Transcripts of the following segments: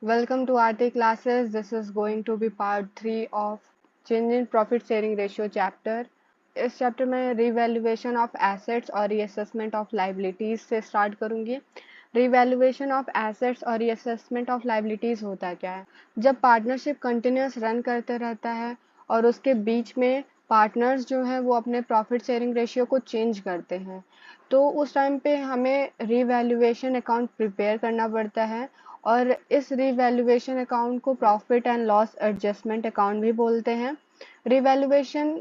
Welcome to RT classes. This is going to be part 3 of change in profit sharing ratio chapter. इस chapter में revaluation of assets और reassessment of liabilities से start करूंगी। Revaluation of assets और reassessment of liabilities होता क्या है? जब पार्टनरशिप कंटिन्यूस रन करते रहता है और उसके बीच में पार्टनर्स जो है वो अपने प्रॉफिट शेयरिंग रेशियो को चेंज करते हैं, तो उस टाइम पे हमें रिवैल्यूएशन अकाउंट प्रिपेयर करना पड़ता है और इस रिवैल्यूएशन अकाउंट को profit and loss adjustment account भी बोलते हैं। रिवैल्यूएशन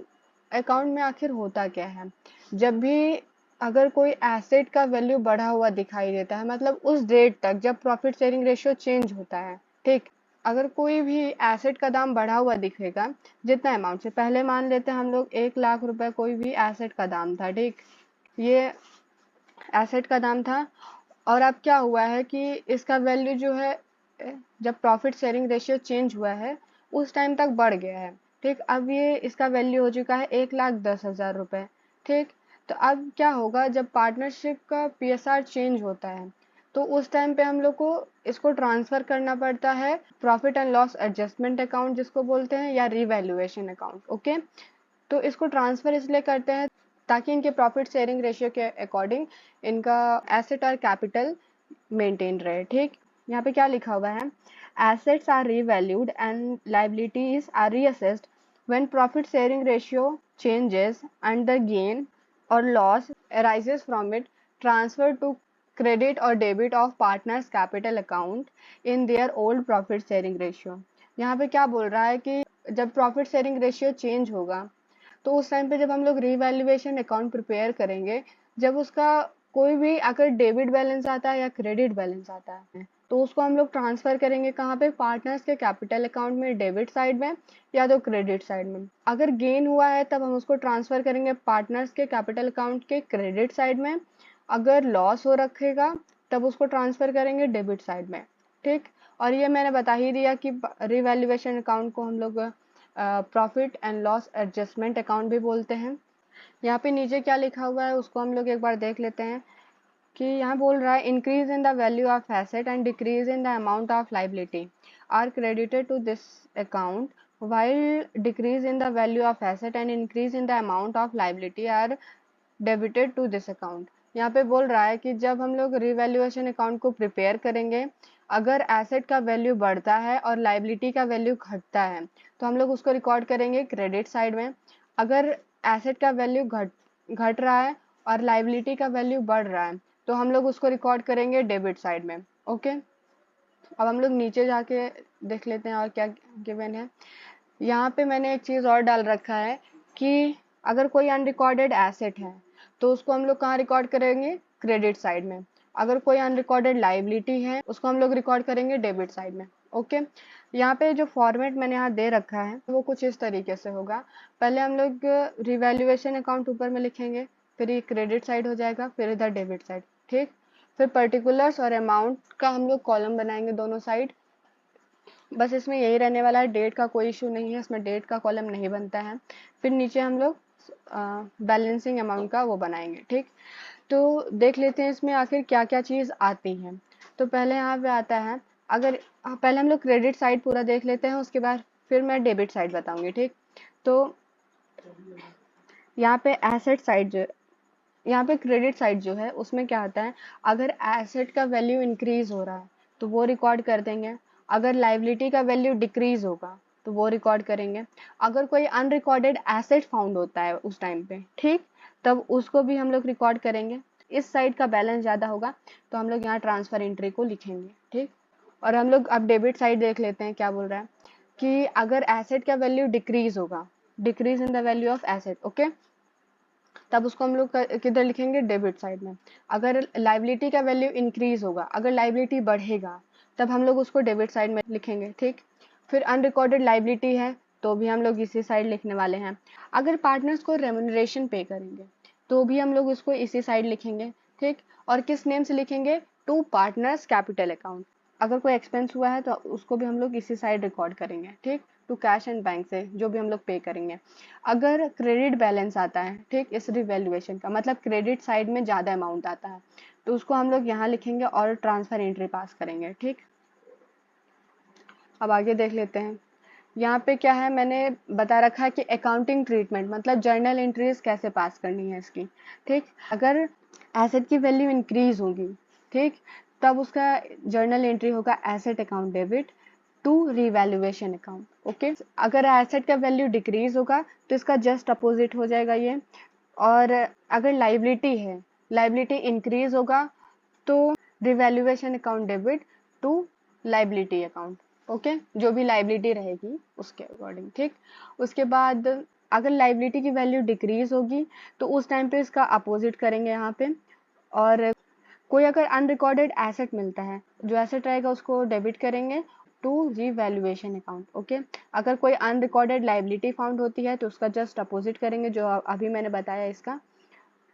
अकाउंट में आखिर होता क्या है? जब भी अगर कोई एसेट का वैल्यू बढ़ा हुआ दिखाई देता है, मतलब उस डेट तक जब प्रॉफिट शेयरिंग रेशियो चेंज होता है, ठीक, अगर कोई भी एसेट का दाम बढ़ा हुआ दिखेगा जितना अमाउंट से, पहले मान लेते हैं हम लोग 1 लाख रुपए कोई भी एसेट का दाम था, ठीक, ये एसेट का दाम था और अब क्या हुआ है कि इसका वैल्यू जो है जब प्रॉफिट शेयरिंग रेशियो चेंज हुआ है उस टाइम तक बढ़ गया है, ठीक। अब ये इसका वैल्यू हो चुका है 1,10,000 रुपए, ठीक। तो अब क्या होगा जब पार्टनरशिप का पीएसआर चेंज होता है तो उस टाइम पे हम लोग को इसको ट्रांसफर करना पड़ता है profit and loss adjustment account जिसको बोलते हैं, या रिवैल्यूएशन अकाउंट, ओके। तो इसको ट्रांसफर इसलिए करते हैं ताकि इनके प्रॉफिट शेयरिंग रेशियो के अकॉर्डिंग इनका एसेट और कैपिटल मेंटेन रहे, ठीक। यहाँ पे क्या लिखा हुआ है? Assets are revalued and liabilities are reassessed when profit sharing ratio changes and the gain और loss arises from it transfer to credit or debit of partners capital account in their old profit sharing ratio। यहाँ पे क्या बोल रहा है कि जब profit sharing ratio change होगा तो उस टाइम पे जब हम लोग रिवैल्यूएशन अकाउंट प्रिपेयर करेंगे, जब उसका कोई भी अगर डेबिट बैलेंस आता है या क्रेडिट बैलेंस आता है तो उसको हम लोग ट्रांसफर करेंगे कहाँ पे? पार्टनर्स के कैपिटल अकाउंट में, डेबिट साइड में या तो क्रेडिट साइड में। अगर गेन हुआ है तब हम उसको ट्रांसफर करेंगे पार्टनर्स के कैपिटल अकाउंट के क्रेडिट साइड में। अगर लॉस हो रखेगा तब उसको ट्रांसफर करेंगे डेबिट साइड में, ठीक। और ये मैंने बता ही दिया कि रिवैल्यूएशन अकाउंट को हम लोग profit and loss adjustment account भी बोलते हैं। यहाँ पे नीचे क्या लिखा हुआ है उसको हम लोग एक बार देख लेते हैं कि यहाँ बोल रहा है increase in the value of asset and decrease in the amount of liability are credited to this account while decrease in the value of asset and increase in the amount of liability are debited to this account। यहाँ पे बोल रहा है कि जब हम लोग revaluation account को प्रिपेयर करेंगे, अगर एसेट का वैल्यू बढ़ता है और लाइबिलिटी का वैल्यू घटता है तो हम लोग उसको रिकॉर्ड करेंगे क्रेडिट साइड में। अगर एसेट का वैल्यू घट रहा है और लाइबिलिटी का वैल्यू बढ़ रहा है तो हम लोग उसको रिकॉर्ड करेंगे डेबिट साइड में, ओके। अब हम लोग नीचे जाके देख लेते हैं और क्या गिवन है। यहाँ पे मैंने एक चीज़ और डाल रखा है कि अगर कोई अनरिकॉर्डेड एसेट है तो उसको हम लोग कहाँ रिकॉर्ड करेंगे? क्रेडिट साइड में। अगर कोई अनरिकॉर्डेड लाइबिलिटी है उसको हम लोग रिकॉर्ड करेंगे डेबिट साइड में, ओके। यहाँ पे जो फॉर्मेट मैंने यहाँ दे रखा है वो कुछ इस तरीके से होगा। पहले हम लोग रिवैल्यूएशन अकाउंट ऊपर में लिखेंगे, फिर ये क्रेडिट साइड हो जाएगा, फिर इधर डेबिट साइड, ठीक। फिर पर्टिकुलर्स और अमाउंट का हम लोग कॉलम बनाएंगे दोनों साइड। बस इसमें यही रहने वाला है, डेट का कोई इशू नहीं है, इसमें डेट का कॉलम नहीं बनता है। फिर नीचे हम लोग बैलेंसिंग अमाउंट का वो बनाएंगे, ठीक। तो देख लेते हैं इसमें आखिर क्या क्या चीज़ आती हैं। तो पहले यहाँ पे आता है, अगर पहले हम लोग क्रेडिट साइड पूरा देख लेते हैं, उसके बाद फिर मैं डेबिट साइड बताऊंगी, ठीक। तो यहाँ पे एसेट साइड जो, यहाँ पे क्रेडिट साइड जो है उसमें क्या आता है, अगर एसेट का वैल्यू इंक्रीज हो रहा है तो वो रिकॉर्ड कर देंगे। अगर लाइबिलिटी का वैल्यू डिक्रीज होगा तो वो रिकॉर्ड करेंगे। अगर कोई अनरिकॉर्डेड एसेट फाउंड होता है उस टाइम पे, ठीक, तब उसको भी हम लोग रिकॉर्ड करेंगे। इस साइड का बैलेंस ज़्यादा होगा तो हम लोग यहाँ ट्रांसफर एंट्री को लिखेंगे, ठीक। और हम लोग अब डेबिट साइड देख लेते हैं क्या बोल रहा है कि अगर एसेट का वैल्यू डिक्रीज होगा, decrease in the value of asset, okay, तब उसको हम लोग किधर लिखेंगे? डेबिट साइड में। अगर लाइबिलिटी का वैल्यू इंक्रीज होगा, अगर लाइबिलिटी बढ़ेगा तब हम लोग उसको डेबिट साइड में लिखेंगे, ठीक। फिर अनरिकॉर्डेड लाइबिलिटी है तो भी हम लोग इसी साइड लिखने वाले हैं। अगर पार्टनर्स को रेम्यूनरेशन पे करेंगे तो भी हम लोग उसको इसी साइड लिखेंगे, ठीक। और किस नेम से लिखेंगे? To partners capital account. अगर कोई एक्सपेंस हुआ है तो उसको भी हम लोग इसी साइड रिकॉर्ड करेंगे, ठीक, टू कैश एंड बैंक से जो भी हम लोग पे करेंगे। अगर क्रेडिट बैलेंस आता है, ठीक, इस रिवैल्यूएशन का मतलब क्रेडिट साइड में ज़्यादा अमाउंट आता है तो उसको हम लोग यहाँ लिखेंगे और ट्रांसफर एंट्री पास करेंगे, ठीक। अब आगे देख लेते हैं। यहाँ पे क्या है, मैंने बता रखा है कि अकाउंटिंग ट्रीटमेंट मतलब जर्नल एंट्रीज कैसे पास करनी है इसकी। ठीक, अगर एसेट की वैल्यू इंक्रीज होगी, ठीक, तब उसका जर्नल एंट्री होगा asset account debit to revaluation account. Okay, अगर एसेट का वैल्यू डिक्रीज होगा तो इसका जस्ट अपोजिट हो जाएगा ये। और अगर लाइबिलिटी है, लाइबिलिटी इंक्रीज होगा तो revaluation account debit to liability account. Okay, जो भी लाइबिलिटी रहेगी उसके अकॉर्डिंग। ठीक, उसके बाद अगर लाइबिलिटी की वैल्यू डिक्रीज होगी तो उस टाइम पे इसका अपोजिट करेंगे यहाँ पे। और कोई अगर अनरिकॉर्डेड एसेट मिलता है, जो एसेट रहेगा उसको डेबिट करेंगे टू रिवैल्यूएशन अकाउंट। ओके, अगर कोई अनरिकॉर्डेड लाइबिलिटी फाउंड होती है तो उसका जस्ट अपोजिट करेंगे, जो अभी मैंने बताया इसका।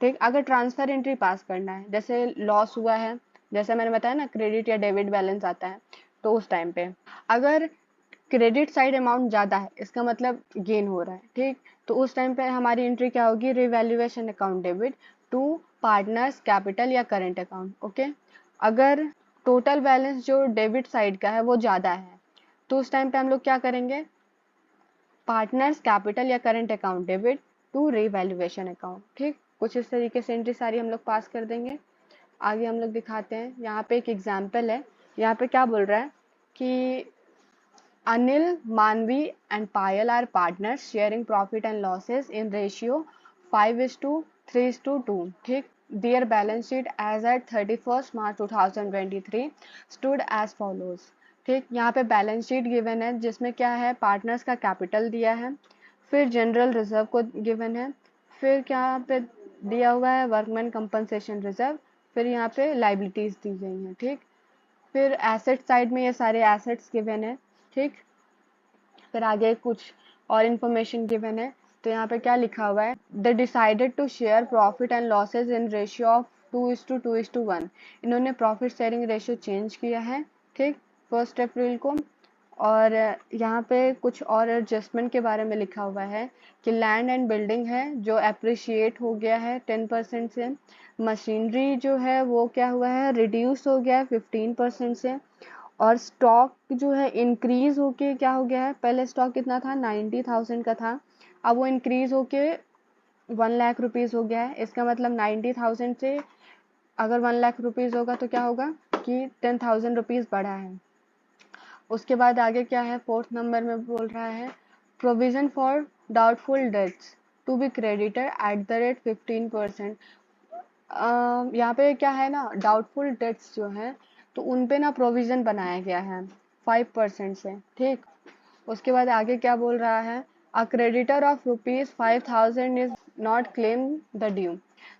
ठीक, अगर ट्रांसफर एंट्री पास करना है, जैसे लॉस हुआ है, जैसे मैंने बताया ना क्रेडिट या डेबिट बैलेंस आता है, तो उस टाइम पे अगर क्रेडिट साइड अमाउंट ज़्यादा है, इसका मतलब गेन हो रहा है। ठीक, तो उस टाइम पे हमारी एंट्री क्या होगी, revaluation account debit to partners capital या करंट अकाउंट। ओके, अगर टोटल बैलेंस जो डेबिट साइड का है वो ज़्यादा है तो उस टाइम पे हम लोग क्या करेंगे, पार्टनर्स कैपिटल या current account debit to revaluation account. ठीक, कुछ इस तरीके से एंट्री सारी हम लोग पास कर देंगे। आगे हम लोग दिखाते हैं, यहाँ पे एक एग्जाम्पल है। यहाँ पे क्या बोल रहा है कि Anil, Manvi and Payal are partners sharing profit and losses in ratio 5:3:2। ठीक, their balance sheet as at 31 March 2023 stood as follows. ठीक, यहाँ पे बैलेंस शीट गिवन है जिसमें क्या है, पार्टनर्स का कैपिटल दिया है, फिर जनरल रिजर्व को गिवन है, फिर क्या पे दिया हुआ है वर्कमैन कंपनसेशन रिजर्व, फिर यहाँ पे लाइबिलिटीज दी गई हैं। ठीक, फिर एसेट साइड में ये सारे एसेट्स गिवन है। ठीक, फिर आगे कुछ और इन्फॉर्मेशन गिवन है। तो यहाँ पे क्या लिखा हुआ है, the decided to share profit and losses in ratio of 2:2:1। इन्होंने प्रॉफिट शेयरिंग रेशियो चेंज किया है। ठीक, 1 अप्रैल को। और यहाँ पे कुछ और एडजस्टमेंट के बारे में लिखा हुआ है कि लैंड एंड बिल्डिंग है जो अप्रिशिएट हो गया है 10% से, मशीनरी जो है वो क्या हुआ है, रिड्यूस हो गया है 15% से, और स्टॉक जो है इंक्रीज होके क्या हो गया है, पहले स्टॉक कितना था, 90,000 का था, अब वो इंक्रीज होके 1 लाख रुपीज़ हो गया है। इसका मतलब 90,000 से अगर 1 लाख रुपीज़ होगा तो क्या होगा कि 10,000 रुपीज़ बढ़ा है। उसके बाद आगे क्या है, 4th नंबर में बोल रहा है provision for doubtful debts to be creditor at the rate 15%। यहाँ पे क्या है ना, डाउटफुल डेट्स जो हैं तो उन पे ना प्रोविजन बनाया गया है 5% से। ठीक, उसके बाद आगे क्या बोल रहा है, a creditor of ₹5,000 is not claim the due.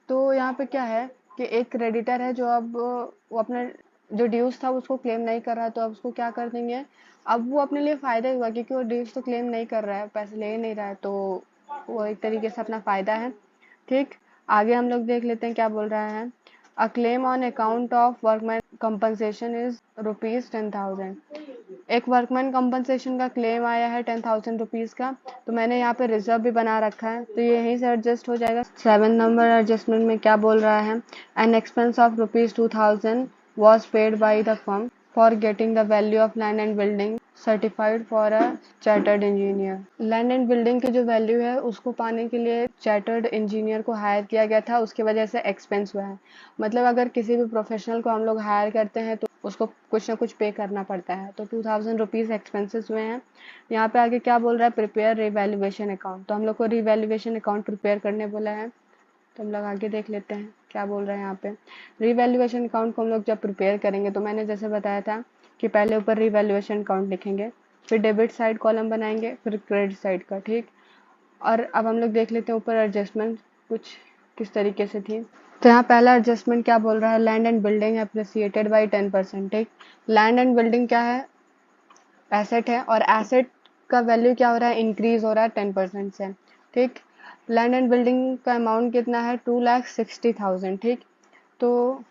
तो यहाँ पे क्या है कि एक क्रेडिटर है जो अब वो अपने जो ड्यूज था उसको क्लेम नहीं कर रहा, तो अब उसको क्या कर देंगे, अब वो अपने लिए फ़ायदा हुआ क्योंकि वो ड्यूज तो क्लेम नहीं कर रहा है, पैसे ले नहीं रहा है, तो वो एक तरीके से अपना फ़ायदा है। ठीक, आगे हम लोग देख लेते हैं क्या बोल रहा है, a claim on account of workman compensation is ₹10,000। एक वर्कमैन कंपनसेशन का क्लेम आया है 10,000 रुपीज़ का, तो मैंने यहाँ पे रिजर्व भी बना रखा है, तो ये यहीं से एडजस्ट हो जाएगा। 7 नंबर एडजस्टमेंट में क्या बोल रहा है, an expense of ₹2,000 was paid by the firm for getting the value of land and building certified for a chartered engineer. Land and building की जो वैल्यू है उसको पाने के लिए चार्टर्ड इंजीनियर को हायर किया गया था, उसकी वजह से एक्सपेंस हुआ है। मतलब अगर किसी भी प्रोफेशनल को हम लोग हायर करते हैं तो उसको कुछ ना कुछ पे करना पड़ता है, तो 2,000 रुपीज़ एक्सपेंसेस हुए हैं। यहाँ पे आगे क्या बोल रहा है, प्रिपेयर रिवैल्यूएशन अकाउंट, तो हम लोग को रिवैल्यूएशन अकाउंट प्रिपेयर करने बोला है। तो हम लोग आगे देख लेते हैं क्या बोल रहे हैं यहाँ पे। रिवैल्यूएशन अकाउंट को हम लोग जब प्रिपेयर करेंगे तो मैंने जैसे बताया था कि पहले ऊपर रिवैल्यूएशन अकाउंट लिखेंगे, फिर डेबिट साइड कॉलम बनाएंगे, फिर क्रेडिट साइड का। ठीक, और अब हम लोग देख लेते हैं ऊपर एडजस्टमेंट कुछ किस तरीके से थी। तो यहाँ पहला एडजस्टमेंट क्या बोल रहा है, land and building appreciated by 10%। ठीक, लैंड एंड बिल्डिंग क्या है, एसेट है, और एसेट का वैल्यू क्या हो रहा है, इंक्रीज हो रहा है 10% से। ठीक, लैंड एंड बिल्डिंग का अमाउंट कितना है, 2,60,000। ठीक, तो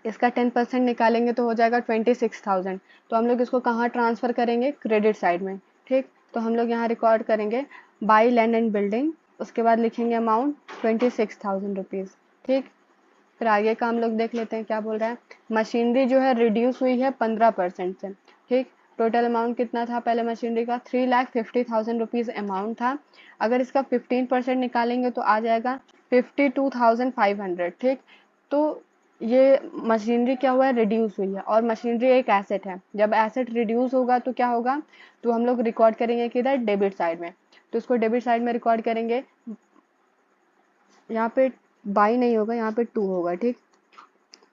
इसका 10% निकालेंगे तो हो जाएगा 26,000। तो हम लोग इसको कहाँ ट्रांसफ़र करेंगे, क्रेडिट साइड में। ठीक, तो हम लोग यहाँ रिकॉर्ड करेंगे बाई लैंड एंड बिल्डिंग, उसके बाद लिखेंगे अमाउंट 26,000 रुपीज़। ठीक, फिर आगे का हम लोग देख लेते हैं क्या बोल रहा है, मशीनरी जो है रिड्यूस हुई है 15% से। ठीक, टोटल अमाउंट कितना था पहले मशीनरी का, 3,50,000 रुपीज़ अमाउंट था। अगर इसका 15% निकालेंगे तो आ जाएगा 52,500। ठीक, तो ये मशीनरी क्या हुआ है, रिड्यूस हुई है, और मशीनरी एक एसेट है। जब एसेट रिड्यूस होगा तो क्या होगा, तो हम लोग रिकॉर्ड करेंगे किधर, डेबिट साइड में। तो इसको डेबिट साइड में रिकॉर्ड करेंगे, यहाँ पे बाई नहीं होगा, यहाँ पे टू होगा। ठीक,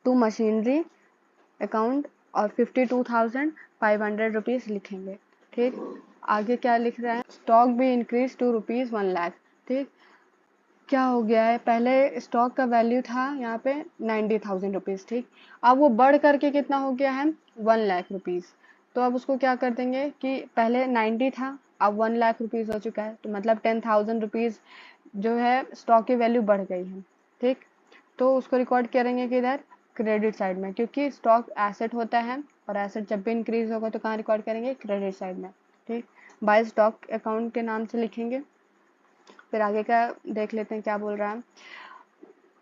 टू मशीनरी अकाउंट और 52,500 रुपीज़ लिखेंगे। ठीक, आगे क्या लिख रहा है, स्टॉक भी इंक्रीज टू रुपीज़ 1 लाख। ठीक, क्या हो गया है, पहले स्टॉक का वैल्यू था यहाँ पे 90,000 रुपीज़। ठीक, अब वो बढ़ करके कितना हो गया है, 1 लाख रुपीज़। तो अब उसको क्या कर देंगे कि पहले 90 था, अब 1 लाख रुपीज़ हो चुका है, तो मतलब 10,000 रुपीज़ जो है स्टॉक की वैल्यू बढ़ गई है। ठीक, तो उसको रिकॉर्ड करेंगे किधर, क्रेडिट साइड में, क्योंकि स्टॉक एसेट होता है और एसेट जब भी इंक्रीज होगा तो कहाँ रिकॉर्ड करेंगे, क्रेडिट साइड में। ठीक, बाय स्टॉक अकाउंट के नाम से लिखेंगे। फिर आगे का देख लेते हैं क्या बोल रहा है,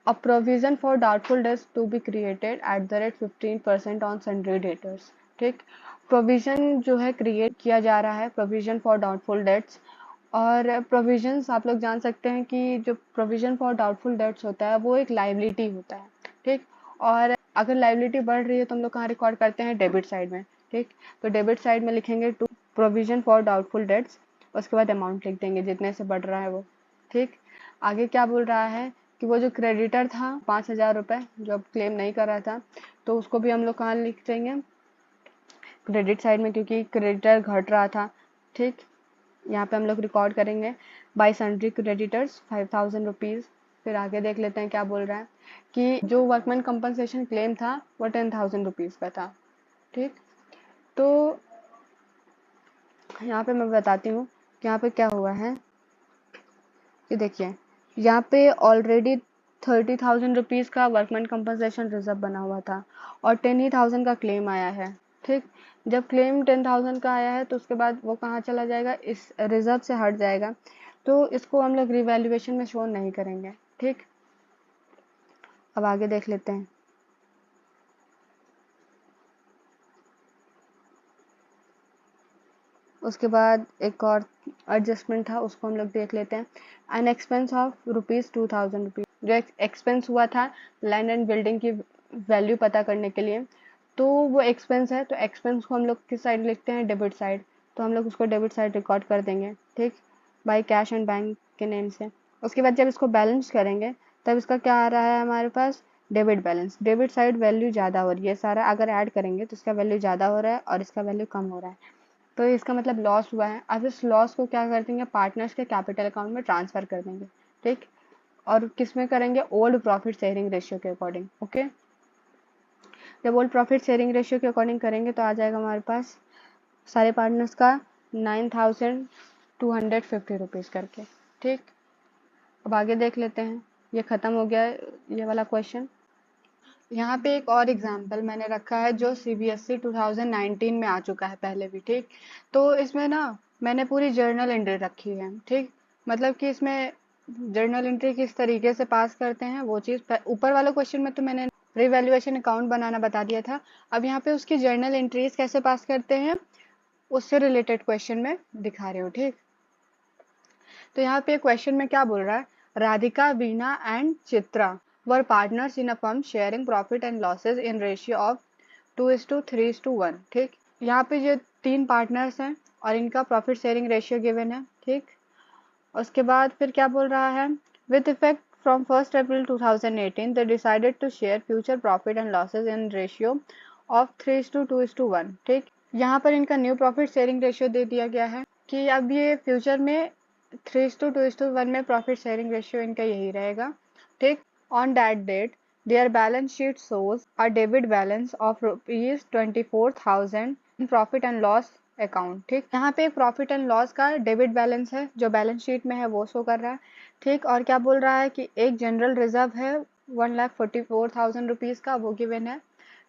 a provision for doubtful debts to be created at the rate 15% on sundry debtors. ठीक, प्रोविजन जो है क्रिएट किया जा रहा है, प्रोविजन फॉर डाउटफुल डेट्स। और प्रोविजंस आप लोग जान सकते हैं कि जो प्रोविजन फॉर डाउटफुल डेट्स होता है वो एक लाइबिलिटी होता है। ठीक, और अगर लाइबिलिटी बढ़ रही है तो हम लोग कहाँ रिकॉर्ड करते हैं, डेबिट साइड में। ठीक, तो डेबिट साइड में लिखेंगे to provision for doubtful debts, उसके बाद अमाउंट लिख देंगे जितने से बढ़ रहा है वो। ठीक, आगे क्या बोल रहा है कि वो जो क्रेडिटर था 5,000 रुपये जो अब क्लेम नहीं कर रहा था, तो उसको भी हम लोग कहाँ लिख देंगे, क्रेडिट साइड में, क्योंकि क्रेडिटर घट रहा था। ठीक, यहाँ पे हम लोग रिकॉर्ड करेंगे बाय सन्ड्री क्रेडिटर्स 5,000 रुपीज़। फिर आगे देख लेते हैं क्या बोल रहा है कि जो वर्कमैन कंपनसेशन क्लेम था वो 10,000 रुपीज़ का था। ठीक, तो यहाँ पे मैं बताती हूँ कि यहाँ पे क्या हुआ है कि देखिए यहाँ पे ऑलरेडी 30,000 रुपीज़ का वर्कमैन कंपनसेशन रिजर्व बना हुआ था और 10,000 का क्लेम आया है। ठीक, जब क्लेम 10,000 का आया है तो उसके बाद वो कहाँ चला जाएगा, इस रिजर्व से हट जाएगा, तो इसको हम लोग रिवैल्यूएशन में शो नहीं करेंगे। ठीक, अब आगे देख लेते हैं। उसके बाद एक और एडजस्टमेंट था, उसको हम लोग देख लेते हैं। एन एक्सपेंस ऑफ ₹2,000, जो एक्सपेंस हुआ था लैंड एंड बिल्डिंग की वैल्यू पता करने के लिए, तो वो एक्सपेंस है, तो एक्सपेंस को हम लोग किस साइड लिखते हैं, डेबिट साइड, तो हम लोग उसको डेबिट साइड रिकॉर्ड कर देंगे। ठीक, बाय कैश एंड बैंक के नेम से। उसके बाद जब इसको बैलेंस करेंगे तब इसका क्या आ रहा है हमारे पास, debit balance, debit side value ज़्यादा हो रही है, सारा अगर ऐड करेंगे तो इसका वैल्यू ज़्यादा हो रहा है और इसका वैल्यू कम हो रहा है, तो इसका मतलब लॉस हुआ है। अब इस लॉस को क्या कर देंगे, पार्टनर्स के कैपिटल अकाउंट में ट्रांसफ़र कर देंगे। ठीक, और किस में करेंगे, ओल्ड प्रॉफिट शेयरिंग रेशियो के अकॉर्डिंग। ओके, जब ओल्ड प्रॉफिट शेयरिंग रेशियो के अकॉर्डिंग करेंगे तो आ जाएगा हमारे पास सारे पार्टनर्स का 9,250 रुपीज़ करके। ठीक, अब आगे देख लेते हैं, ये ख़त्म हो गया ये वाला क्वेश्चन। यहाँ पे एक और एग्जाम्पल मैंने रखा है जो CBSE 2019 में आ चुका है पहले भी। ठीक, तो इसमें ना मैंने पूरी जर्नल एंट्री रखी है। ठीक, मतलब कि इसमें जर्नल एंट्री किस तरीके से पास करते हैं वो चीज़, ऊपर वाले क्वेश्चन में तो मैंने रिवैल्यूएशन अकाउंट बनाना बता दिया था, अब यहाँ पे उसकी जर्नल एंट्रीज कैसे पास करते हैं उससे रिलेटेड क्वेश्चन में दिखा रही हूँ। ठीक, तो यहाँ पे क्वेश्चन में क्या बोल रहा है, Radhika, Veena and Chitra were partners in a firm sharing profit and losses in ratio of 2:3:1। ठीक, यहाँ पे ये 3 पार्टनर्स हैं और इनका प्रॉफिट शेयरिंग रेशियो गिवन है। ठीक, उसके बाद फिर क्या बोल रहा है, with effect from 1 April 2018 they decided to share future profit and losses in ratio of 3:2:1। ठीक, यहाँ पर इनका न्यू प्रॉफिट शेयरिंग रेशियो दे दिया गया है कि अब ये फ्यूचर में 3:2:1 में प्रॉफिट शेयरिंग रेशियो इनका यही रहेगा। ठीक, on that date their balance sheet shows a debit balance of ₹24,000 in profit and loss account. ठीक, यहाँ पे प्रॉफिट एंड लॉस का डेबिट बैलेंस है जो बैलेंस शीट में है वो शो कर रहा है। ठीक, और क्या बोल रहा है कि एक जनरल रिजर्व है 1,44,000 रुपीज़ का, वो गिवन है।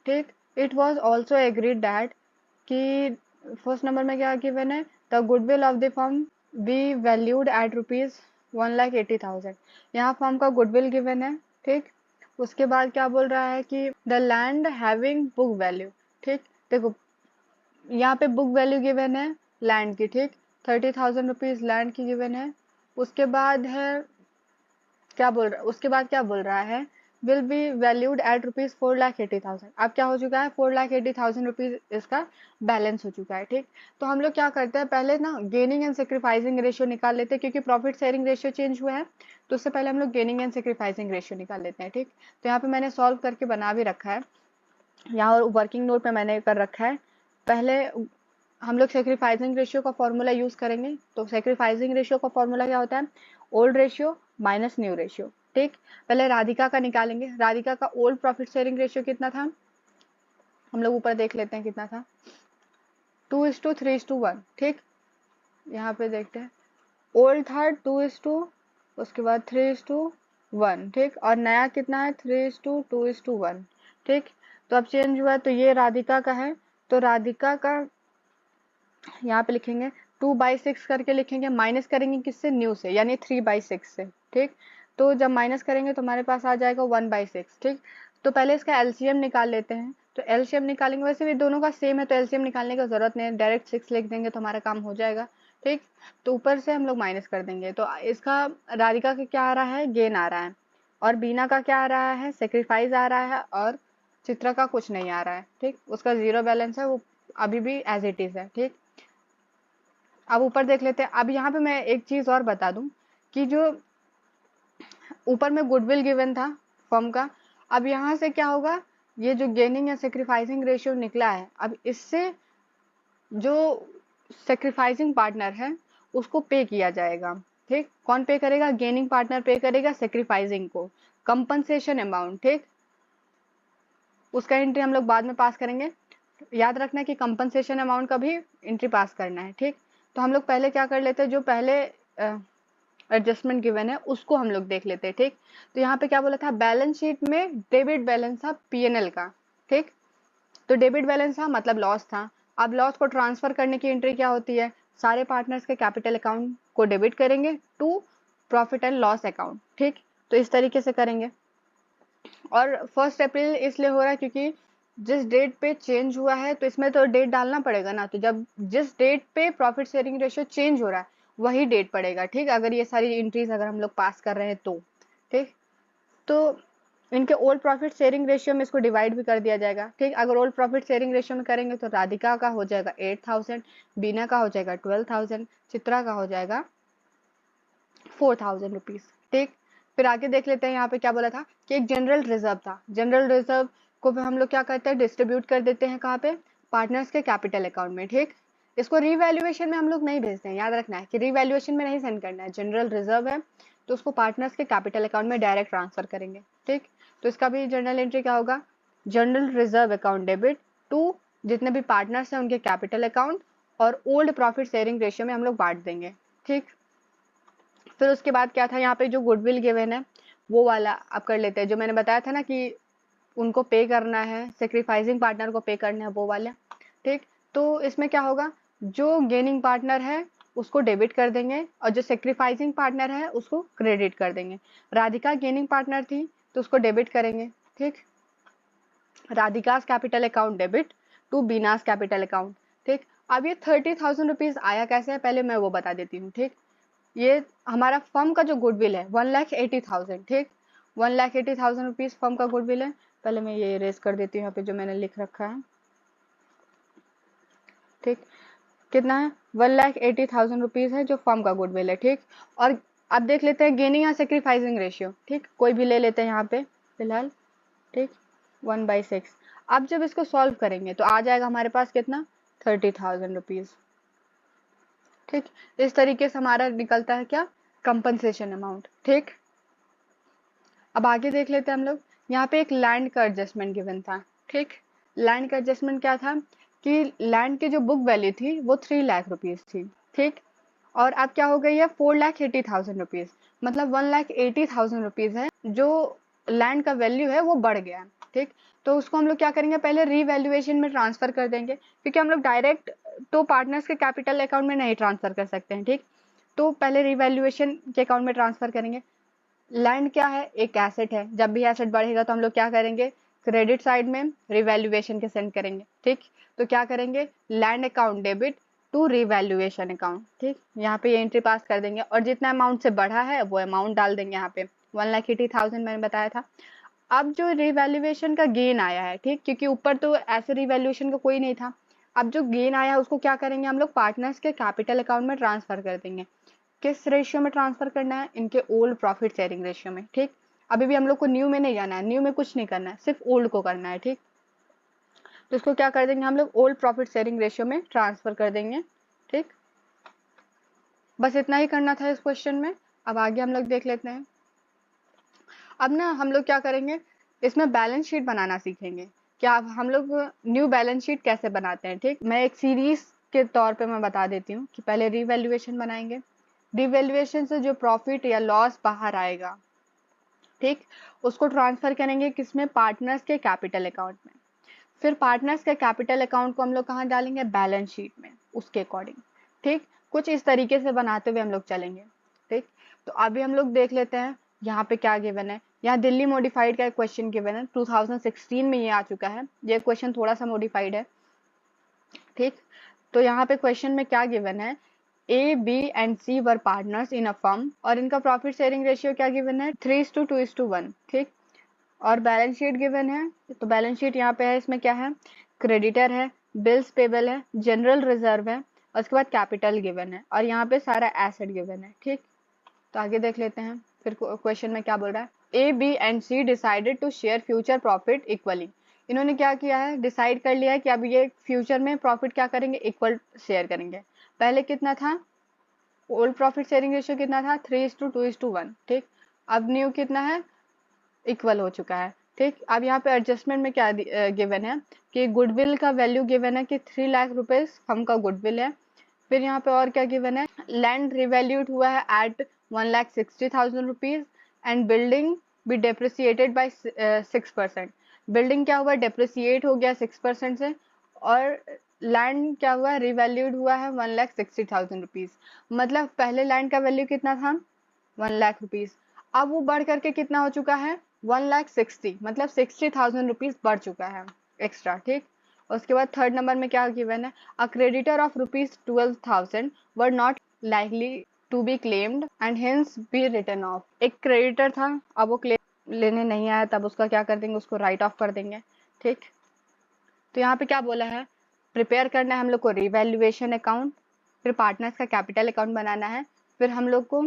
ठीक, it was also agreed that कि फर्स्ट नंबर में क्या गिवन है, the goodwill of the firm be valued at ₹1,80,000, यहाँ फर्म का गुडविल गिवन है। ठीक, उसके बाद क्या बोल रहा है कि the land having book value. ठीक, देखो यहाँ पे बुक वैल्यू गिवन है लैंड की, ठीक, 30,000 रुपीज लैंड की गिवन है। उसके बाद है क्या बोल रहा, उसके बाद क्या बोल रहा है, will be valued at rupees 4,80,000। अब क्या हो चुका है, 4,80,000 रुपीज इसका बैलेंस हो चुका है, ठीक। तो हम लोग क्या करते हैं, पहले ना गेनिंग एंड सेक्रीफाइसिंग रेशियो निकाल लेते हैं, क्योंकि प्रॉफिट शेयरिंग रेशियो चेंज हुआ है, तो उससे पहले हम लोग गेनिंग एंड सेक्रीफाइसिंग रेशियो निकाल लेते हैं, ठीक। तो यहाँ पे मैंने सॉल्व करके बना भी रखा है, यहाँ वर्किंग नोट पे मैंने कर रखा है। पहले हम लोग सेक्रीफाइसिंग रेशियो का फॉर्मूला यूज करेंगे। तो सेक्रीफाइसिंग रेशियो का फॉर्मूला क्या होता है, old ratio minus new ratio, ठीक। पहले राधिका का निकालेंगे। राधिका का ओल्ड प्रॉफिट शेयरिंग रेशियो कितना था, हम लोग ऊपर देख लेते हैं कितना था, 2:3:1, ठीक। यहाँ पे देखते हैं, ओल्ड था 2:, उसके बाद 3:1, ठीक, और नया कितना है 3:2:1, ठीक। तो अब चेंज हुआ, तो ये राधिका का है, तो राधिका का यहाँ पे लिखेंगे 2/6 करके लिखेंगे, माइनस करेंगे किससे, न्यू से, यानी 3/6 से, ठीक। तो जब माइनस करेंगे तो हमारे पास आ जाएगा 1/6, ठीक। तो पहले इसका एलसीएम निकाल लेते हैं। तो एलसीएम निकालेंगे, वैसे भी दोनों का सेम है तो एलसीएम निकालने की जरूरत नहीं है, डायरेक्ट 6 लिख देंगे तो हमारा काम हो जाएगा, ठीक। तो ऊपर से हम लोग माइनस कर देंगे, तो इसका राधिका का क्या आ रहा है, गेन आ रहा है, और बीना का क्या आ रहा है, सेक्रीफाइस आ रहा है, और चित्रा का कुछ नहीं आ रहा है, ठीक। उसका जीरो बैलेंस है, वो अभी भी एज इट इज है, ठीक। अब ऊपर देख लेते हैं। अब यहाँ पे मैं एक चीज और बता दूं कि जो ऊपर में गुडविल गिवन था फर्म का, अब यहाँ से क्या होगा, ये जो गेनिंग या सेक्रीफाइसिंग रेशियो निकला है, अब इससे जो सेक्रीफाइसिंग पार्टनर है उसको पे किया जाएगा, ठीक। कौन पे करेगा, गेनिंग पार्टनर पे करेगा सेक्रीफाइसिंग को, कंपनसेशन अमाउंट, ठीक। उसका एंट्री हम लोग बाद में पास करेंगे, याद रखना कि कंपनसेशन अमाउंट का भी एंट्री पास करना है, ठीक। तो हम लोग पहले क्या कर लेते हैं, जो पहले एडजस्टमेंट गिवन है उसको हम लोग देख लेते हैं, ठीक। तो यहाँ पे क्या बोला था, बैलेंस शीट में डेबिट बैलेंस था पीएनएल का, ठीक। तो डेबिट बैलेंस था मतलब लॉस था। अब लॉस को ट्रांसफर करने की एंट्री क्या होती है, सारे पार्टनर्स के कैपिटल अकाउंट को डेबिट करेंगे to profit and loss account, ठीक। तो इस तरीके से करेंगे। और 1 अप्रैल इसलिए हो रहा है क्योंकि जिस डेट पे चेंज हुआ है तो इसमें तो डेट डालना पड़ेगा ना, तो जब जिस डेट पे प्रॉफिट शेयरिंग रेशियो चेंज हो रहा है वही डेट पड़ेगा, ठीक। अगर ये सारी एंट्रीज अगर हम लोग पास कर रहे हैं तो, ठीक। तो इनके ओल्ड प्रॉफिट शेयरिंग रेशियो में इसको डिवाइड भी कर दिया जाएगा, ठीक। अगर ओल्ड प्रॉफिट शेयरिंग रेशियो में करेंगे तो राधिका का हो जाएगा 8,000, बीना का हो जाएगा 12,000, चित्रा का हो जाएगा 4,000 रुपीज, ठीक। फिर आगे देख लेते हैं, यहाँ पे क्या बोला था कि एक जनरल रिजर्व था। जनरल रिजर्व को भी हम लोग क्या करते हैं, डिस्ट्रीब्यूट कर देते हैं कहाँ पे, पार्टनर्स के कैपिटल अकाउंट में, ठीक। इसको रीवैल्यूएशन में हम लोग नहीं भेजते हैं, याद रखना है कि रीवैल्यूएशन में नहीं सेंड करना है। जनरल रिजर्व है तो उसको पार्टनर्स के कैपिटल अकाउंट में डायरेक्ट ट्रांसफर करेंगे, ठीक। तो इसका भी जनरल एंट्री क्या होगा, general reserve account debit to जितने भी पार्टनर्स हैं उनके कैपिटल अकाउंट, और ओल्ड प्रॉफिट शेयरिंग रेशियो में हम लोग बांट देंगे, ठीक। फिर उसके बाद क्या था, यहाँ पे जो गुडविल गिवन है वो वाला अब कर लेते हैं, जो मैंने बताया था ना कि उनको पे करना है, सेक्रीफाइसिंग पार्टनर को पे करना है वो वाला, ठीक। तो इसमें क्या होगा, जो गेनिंग पार्टनर है उसको डेबिट कर देंगे और जो सेक्रीफाइसिंग पार्टनर है उसको क्रेडिट कर देंगे। राधिका गेनिंग पार्टनर थी तो उसको डेबिट करेंगे, ठीक। Radhika's capital account debit to Beena's capital account, ठीक। अब ये 30,000 रुपीज आया कैसे है पहले मैं वो बता देती हूँ, ठीक। ये हमारा फर्म का जो गुडविल है 1,80,000, ठीक। 1,80,000 रुपीज फर्म का गुडविल है। पहले मैं ये इरेज कर देती हूँ यहाँ पे जो मैंने लिख रखा है, ठीक। कितना है, 1,80,000 रुपीज है जो फर्म का गुडविल है, ठीक। और अब देख लेते हैं गेनिंग या सेक्रीफाइसिंग रेशियो, ठीक। कोई भी ले लेते हैं यहाँ पे फिलहाल, ठीक, 1/6। अब जब इसको सॉल्व करेंगे तो आ जाएगा हमारे पास कितना, 30,000 रुपीज, ठीक। इस तरीके से हमारा निकलता है क्या, कंपनसेशन अमाउंट, ठीक। अब आगे देख लेते हैं हम लोग, यहाँ पे एक लैंड का एडजस्टमेंट गिवन था, ठीक। लैंड का एडजस्टमेंट क्या था कि लैंड की जो बुक वैल्यू थी वो 3 लाख रुपीज थी, ठीक। और अब क्या हो गई है 4,80,000 रुपीज, मतलब 1,80,000 रुपीज है जो लैंड का वैल्यू है वो बढ़ गया, ठीक। तो उसको हम लोग क्या करेंगे, पहले रीवैल्यूएशन में ट्रांसफर कर देंगे, क्योंकि हम लोग डायरेक्ट तो पार्टनर्स के कैपिटल अकाउंट में नहीं ट्रांसफर कर सकते हैं, ठीक। तो पहले रीवैल्यूएशन के अकाउंट में ट्रांसफर करेंगे। लैंड क्या है, एक एसेट है, जब भी एसेट बढ़ेगा तो हम लोग क्या करेंगे, क्रेडिट साइड में रिवैल्यूएशन के सेंड करेंगे, ठीक। तो क्या करेंगे, land account debit to revaluation account, ठीक। यहाँ पे ये एंट्री पास कर देंगे और जितना अमाउंट से बढ़ा है वो अमाउंट डाल देंगे यहाँ पे 1,80,000 मैंने बताया था। अब जो रिवैल्यूएशन का गेन आया है, ठीक, क्योंकि ऊपर तो ऐसे रिवैल्यूएशन का कोई नहीं था, अब जो गेन आया है उसको क्या करेंगे हम लोग पार्टनर्स के कैपिटल अकाउंट में ट्रांसफर कर देंगे। किस रेशियो में ट्रांसफर करना है, इनके ओल्ड प्रॉफिट शेयरिंग रेशियो में, ठीक। अभी भी हम लोग को न्यू में नहीं जाना है, न्यू में कुछ नहीं करना है, सिर्फ ओल्ड को करना है, ठीक। तो इसको क्या कर देंगे हम लोग ओल्ड प्रॉफिट शेयरिंग रेशियो में ट्रांसफर कर देंगे, ठीक। बस इतना ही करना था इस क्वेश्चन में। अब आगे हम लोग देख लेते हैं। अब ना हम लोग क्या करेंगे, इसमें बैलेंस शीट बनाना सीखेंगे। क्या हम लोग न्यू बैलेंस शीट कैसे बनाते हैं, ठीक। मैं एक सीरीज के तौर पे मैं बता देती हूँ कि पहले रिवैल्यूएशन बनाएंगे, रिवैल्यूएशन से जो प्रॉफिट या लॉस बाहर आएगा, ठीक, उसको ट्रांसफर करेंगे किसमें, पार्टनर्स के कैपिटल अकाउंट में। फिर पार्टनर्स के कैपिटल अकाउंट को हम लोग कहाँ डालेंगे, बैलेंस शीट में, उसके अकॉर्डिंग, ठीक। कुछ इस तरीके से बनाते हुए हम लोग चलेंगे, ठीक। तो अभी हम लोग देख लेते हैं यहाँ पे क्या गिवन है। यहाँ दिल्ली मॉडिफाइड का एक क्वेश्चन गिवन है, 2016 में ये आ चुका है। ये क्वेश्चन थोड़ा सा मॉडिफाइड है, ठीक। तो यहाँ पे क्वेश्चन में क्या गिवन है, A B and C were partners in a firm और इनका प्रॉफिट शेयरिंग रेशियो क्या गिवन है, 3:2:1, ठीक। और बैलेंस शीट गिवन है। तो बैलेंस शीट यहाँ पे है, इसमें क्या है, क्रेडिटर है, बिल्स पेबल है, जनरल रिजर्व है और उसके बाद कैपिटल गिवन है और यहाँ पे सारा एसेट गिवन है, ठीक। तो आगे देख लेते हैं फिर क्वेश्चन में क्या बोल रहा है, A B and C decided to share future profit equally. इन्होंने क्या किया है, डिसाइड कर लिया है कि अब ये फ्यूचर में प्रॉफिट क्या करेंगे, इक्वल शेयर करेंगे। पहले कितना था, ओल्ड प्रॉफिट शेयरिंग रेशियो कितना था, 3:2:1, ठीक। अब न्यू कितना है, इक्वल हो चुका है, ठीक। अब यहाँ पे एडजस्टमेंट में क्या गिवन है कि गुडविल का वैल्यू गिवन है कि 3 लाख रुपीज फर्म का गुडविल है। फिर यहाँ पे और क्या गिवन है, लैंड रिवैल्यूड हुआ है at 1,60,000 rupees and building be depreciated by 6%। Building क्या हुआ, डेप्रिसिएट हो गया 6% से, और लैंड क्या हुआ, रिवैल्यूड हुआ है 1,60,000 रुपीज। मतलब पहले लैंड का वैल्यू कितना था, 1,00,000 रुपीज, अब वो बढ़ करके कितना हो चुका है, 1,60,000, मतलब 60,000 रुपीज बढ़ चुका है एक्स्ट्रा, ठीक। उसके बाद थर्ड नंबर में क्या गिवन है, a creditor of ₹12,000 were not likely to be claimed and hence be return off. एक क्रेडिटर था, अब वो क्लेम लेने नहीं आया, तब उसका क्या कर देंगे, उसको राइट ऑफ कर देंगे, ठीक। तो यहाँ पे क्या बोला है, प्रिपेयर करना है हम लोग को रिवैल्यूएशन अकाउंट, फिर पार्टनर्स का कैपिटल अकाउंट बनाना है, फिर हम लोग को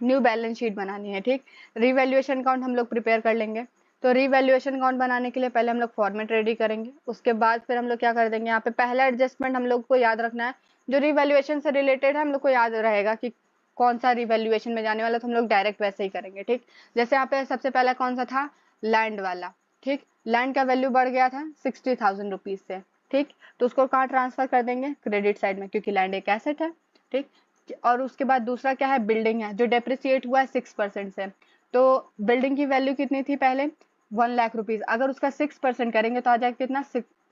न्यू बैलेंस शीट बनानी है, ठीक। रिवैल्यूएशन अकाउंट हम लोग प्रिपेयर कर लेंगे। तो रिवैल्यूएशन अकाउंट बनाने के लिए पहले हम लोग फॉर्मेट रेडी करेंगे, उसके बाद फिर हम लोग क्या कर देंगे, यहाँ पे पहला एडजस्टमेंट हम लोग को याद रखना है, जो रिवैल्यूएशन से रिलेटेड है हम लोग को याद रहेगा कि कौन सा रिवैल्यूएशन में जाने वाला, तो हम लोग डायरेक्ट वैसे ही करेंगे, ठीक। जैसे यहाँ पे सबसे पहला कौन सा था, लैंड वाला, ठीक। लैंड का वैल्यू बढ़ गया था 60,000 रुपीज से, ठीक। तो उसको कहाँ ट्रांसफर कर देंगे, क्रेडिट साइड में, क्योंकि लैंड एक एसेट है, ठीक। और उसके बाद दूसरा क्या है, बिल्डिंग है, जो डेप्रिसिएट हुआ है 6% से। तो बिल्डिंग की वैल्यू कितनी थी पहले, 1,00,000 रुपीज, अगर उसका 6% करेंगे तो आ जाएगा कितना,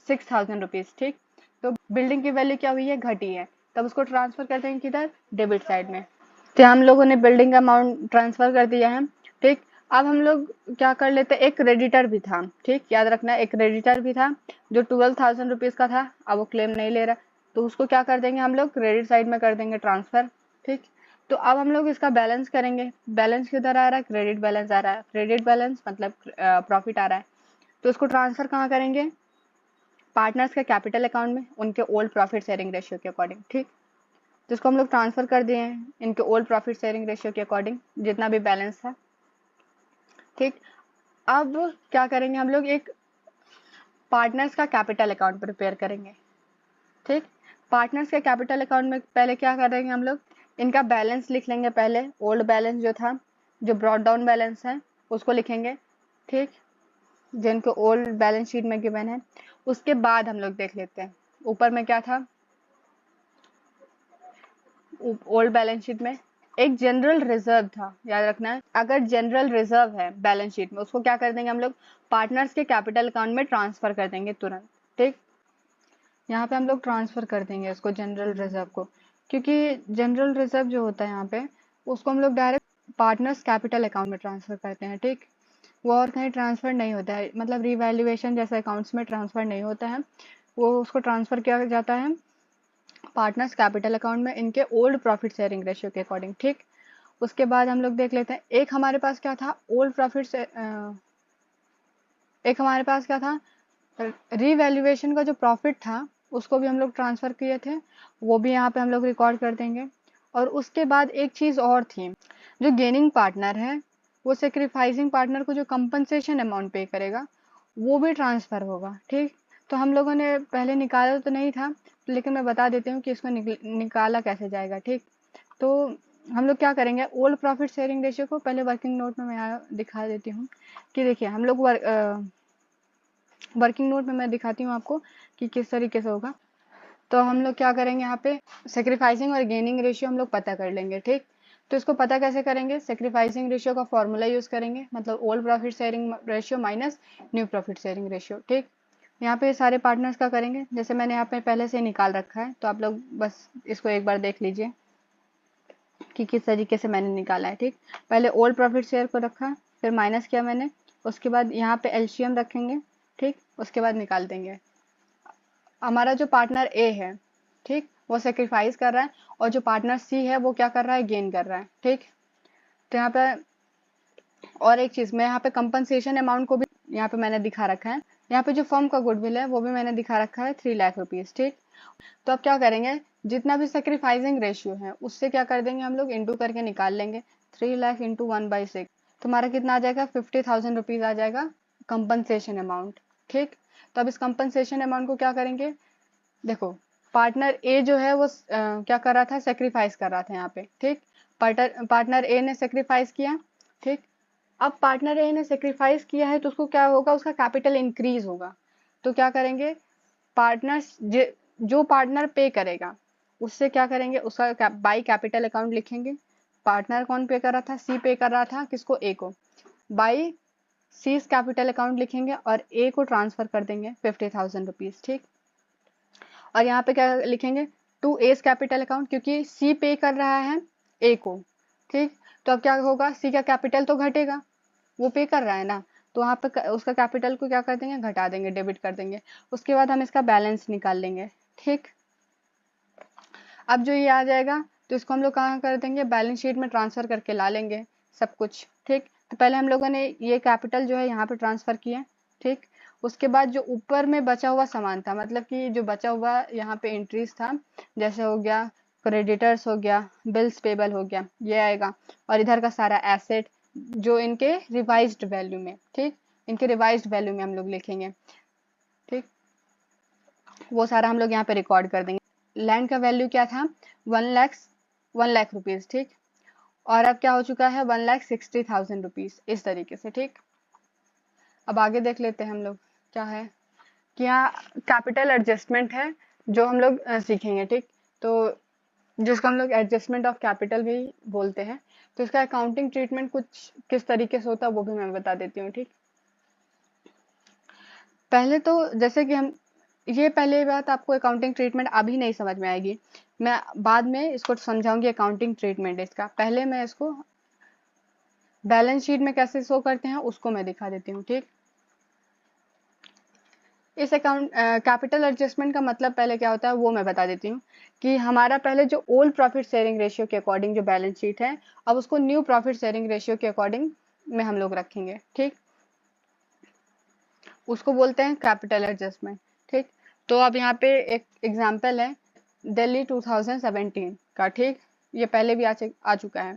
6,000 रुपीज, ठीक। तो बिल्डिंग की वैल्यू क्या हुई है, घटी है, तब उसको ट्रांसफर कर देंगे किधर, डेबिट साइड में। तो हम लोगों ने बिल्डिंग का अमाउंट ट्रांसफर कर दिया है, ठीक। अब हम लोग क्या कर लेते हैं, एक क्रेडिटर भी था, ठीक, याद रखना, एक क्रेडिटर भी था जो 12,000 रुपीज का था, अब वो क्लेम नहीं ले रहा, तो उसको क्या कर देंगे हम लोग, क्रेडिट साइड में कर देंगे ट्रांसफर, ठीक। तो अब हम लोग इसका बैलेंस करेंगे, बैलेंस किधर आ रहा है, क्रेडिट बैलेंस आ रहा है, क्रेडिट बैलेंस मतलब प्रॉफिट आ रहा है, तो उसको ट्रांसफर कहाँ करेंगे, पार्टनर्स के कैपिटल अकाउंट में, उनके ओल्ड प्रॉफिट शेयरिंग रेशियो के अकॉर्डिंग, ठीक। जिसको हम लोग ट्रांसफर कर दिए हैं इनके ओल्ड प्रॉफिट शेयरिंग रेशियो के अकॉर्डिंग, जितना भी बैलेंस था, ठीक। अब क्या करेंगे हम लोग, एक पार्टनर्स का कैपिटल अकाउंट प्रिपेयर करेंगे, ठीक। पार्टनर्स के कैपिटल अकाउंट में पहले क्या करेंगे हम लोग, इनका बैलेंस लिख लेंगे, पहले ओल्ड बैलेंस जो था, जो ब्रॉट डाउन बैलेंस है उसको लिखेंगे, ठीक, जिनको ओल्ड बैलेंस शीट में गिवन है। उसके बाद हम लोग देख लेते हैं ऊपर में क्या था, ओल्ड बैलेंस शीट में एक जनरल रिजर्व था, याद रखना है, अगर जनरल रिजर्व है बैलेंस शीट में, उसको क्या कर देंगे हम लोग, पार्टनर्स के कैपिटल अकाउंट में ट्रांसफर कर देंगे तुरंत, ठीक। यहाँ पे हम लोग ट्रांसफर कर देंगे उसको, जनरल रिजर्व को, क्योंकि जनरल रिजर्व जो होता है यहाँ पे, उसको हम लोग डायरेक्ट पार्टनर्स कैपिटल अकाउंट में ट्रांसफर करते हैं, ठीक। वो और कहीं ट्रांसफ़र नहीं होता है, मतलब रीवैल्यूएशन जैसे अकाउंट्स में ट्रांसफ़र नहीं होता है, वो उसको ट्रांसफ़र किया जाता है पार्टनर्स कैपिटल अकाउंट में इनके ओल्ड प्रॉफिट शेयरिंग रेशियो के अकॉर्डिंग, ठीक। उसके बाद हम लोग देख लेते हैं, एक हमारे पास क्या था, ओल्ड प्रॉफिट से एक हमारे पास क्या था, रीवैल्यूएशन का जो प्रॉफिट था उसको भी हम लोग ट्रांसफ़र किए थे, वो भी यहाँ पे हम लोग रिकॉर्ड कर देंगे। और उसके बाद एक चीज़ और थी, जो गेनिंग पार्टनर है वो सेक्रीफाइसिंग पार्टनर को जो कंपनसेशन अमाउंट पे करेगा वो भी ट्रांसफ़र होगा, ठीक। तो हम लोगों ने पहले निकाला तो नहीं था, लेकिन मैं बता देती हूँ कि इसको निकाला कैसे जाएगा, ठीक। तो हम लोग क्या करेंगे, ओल्ड प्रॉफिट शेयरिंग रेशियो को पहले वर्किंग नोट में मैं यहाँ दिखा देती हूँ कि देखिए हम लोग वर्किंग नोट में मैं दिखाती हूँ आपको कि किस तरीके से होगा। तो हम लोग क्या करेंगे, यहाँ पे सेक्रीफाइसिंग और गेनिंग रेशियो हम लोग पता कर लेंगे, ठीक। तो इसको पता कैसे करेंगे, सेक्रीफाइसिंग रेशियो का फॉर्मूला यूज़ करेंगे, मतलब old profit sharing ratio minus new profit sharing ratio, ठीक। यहाँ पे सारे पार्टनर्स का करेंगे, जैसे मैंने यहाँ पे पहले से निकाल रखा है, तो आप लोग बस इसको एक बार देख लीजिए कि किस तरीके से मैंने निकाला है, ठीक। पहले ओल्ड प्रॉफिट शेयर को रखा, फिर माइनस किया मैंने, उसके बाद यहाँ पे एलसीएम रखेंगे, ठीक। उसके बाद निकाल देंगे। हमारा जो पार्टनर ए है, ठीक, वो सेक्रीफाइस कर रहा है, और जो पार्टनर सी है वो क्या कर रहा है, गेन कर रहा है, ठीक। तो यहाँ पे और एक चीज़, मैं यहाँ पे कंपनसेशन अमाउंट को भी यहाँ पे मैंने दिखा रखा है, यहाँ पे जो फर्म का गुडविल है वो भी मैंने दिखा रखा है 3 लाख रुपीज़, ठीक। तो अब क्या करेंगे, जितना भी सेक्रीफाइसिंग रेशियो है उससे क्या कर देंगे हम लोग, इंटू करके निकाल लेंगे, 3 लाख इंटू 1/6, तुम्हारा कितना आ जाएगा, 50,000 रुपीज़ आ जाएगा कंपनसेशन अमाउंट, ठीक। तो अब इस कंपनसेशन अमाउंट को क्या करेंगे, देखो पार्टनर ए जो है वो क्या कर रहा था, सेक्रीफाइस कर रहा था यहाँ पे, ठीक। पार्टनर ए ने सेक्रीफाइस किया, ठीक। अब पार्टनर ए ने सेक्रीफाइस किया है तो उसको क्या होगा, उसका कैपिटल इंक्रीज होगा। तो क्या करेंगे, पार्टनर्स जो पार्टनर पे करेगा उससे क्या करेंगे, उसका बाई कैपिटल अकाउंट लिखेंगे। पार्टनर कौन पे कर रहा था, सी पे कर रहा था किसको, ए को, बाई सी कैपिटल अकाउंट लिखेंगे और ए को ट्रांसफर कर देंगे 50,000 रुपीज़, ठीक। और यहाँ पे क्या लिखेंगे, टू एस कैपिटल अकाउंट, क्योंकि सी पे कर रहा है ए को, ठीक। तो अब क्या होगा, सी का कैपिटल तो घटेगा, वो पे कर रहा है ना, तो वहाँ पे उसका कैपिटल को क्या कर देंगे, घटा देंगे, डेबिट कर देंगे। उसके बाद हम इसका बैलेंस निकाल लेंगे, ठीक। अब जो ये आ जाएगा तो इसको हम लोग कहाँ कर देंगे, बैलेंस शीट में ट्रांसफर करके ला लेंगे सब कुछ, ठीक। तो पहले हम लोगों ने ये कैपिटल जो है यहाँ पे ट्रांसफर किया, ठीक। उसके बाद जो ऊपर में बचा हुआ सामान था, मतलब कि जो बचा हुआ यहाँ पे एंट्रीज था, जैसे हो गया क्रेडिटर्स, हो गया बिल्स पेबल, हो गया, ये आएगा। और इधर का सारा एसेट जो इनके रिवाइज्ड वैल्यू में, ठीक, इनके रिवाइज्ड वैल्यू में हम लोग लिखेंगे, ठीक। वो सारा हम लोग यहाँ पे रिकॉर्ड कर देंगे। लैंड का वैल्यू क्या था, 1 लाख रुपीज़, ठीक। और अब क्या हो चुका है, 1,60,000 रुपीज़, इस तरीके से, ठीक। अब आगे देख लेते हैं हम लोग क्या है, कि यहाँ कैपिटल एडजस्टमेंट है जो हम लोग सीखेंगे, ठीक। तो जिसको हम लोग एडजस्टमेंट ऑफ कैपिटल भी बोलते हैं। तो इसका अकाउंटिंग ट्रीटमेंट कुछ किस तरीके से होता है वो भी मैं बता देती हूँ, ठीक। पहले तो जैसे कि हम ये पहले बात आपको अकाउंटिंग ट्रीटमेंट अभी नहीं समझ में आएगी, मैं बाद में इसको समझाऊंगी अकाउंटिंग ट्रीटमेंट इसका। पहले मैं इसको बैलेंस शीट में कैसे शो करते हैं उसको मैं दिखा देती हूँ, ठीक। इस अकाउंट कैपिटल एडजस्टमेंट का मतलब पहले क्या होता है वो मैं बता देती हूँ, कि हमारा पहले जो ओल्ड प्रॉफिट शेयरिंग रेशियो के अकॉर्डिंग जो बैलेंस शीट है, अब उसको न्यू प्रॉफिट शेयरिंग रेशियो के अकॉर्डिंग में हम लोग रखेंगे, ठीक। उसको बोलते हैं कैपिटल एडजस्टमेंट, ठीक। तो अब यहाँ पे एक एग्जांपल है दिल्ली 2017 का, ठीक। ये पहले भी आ चुका है।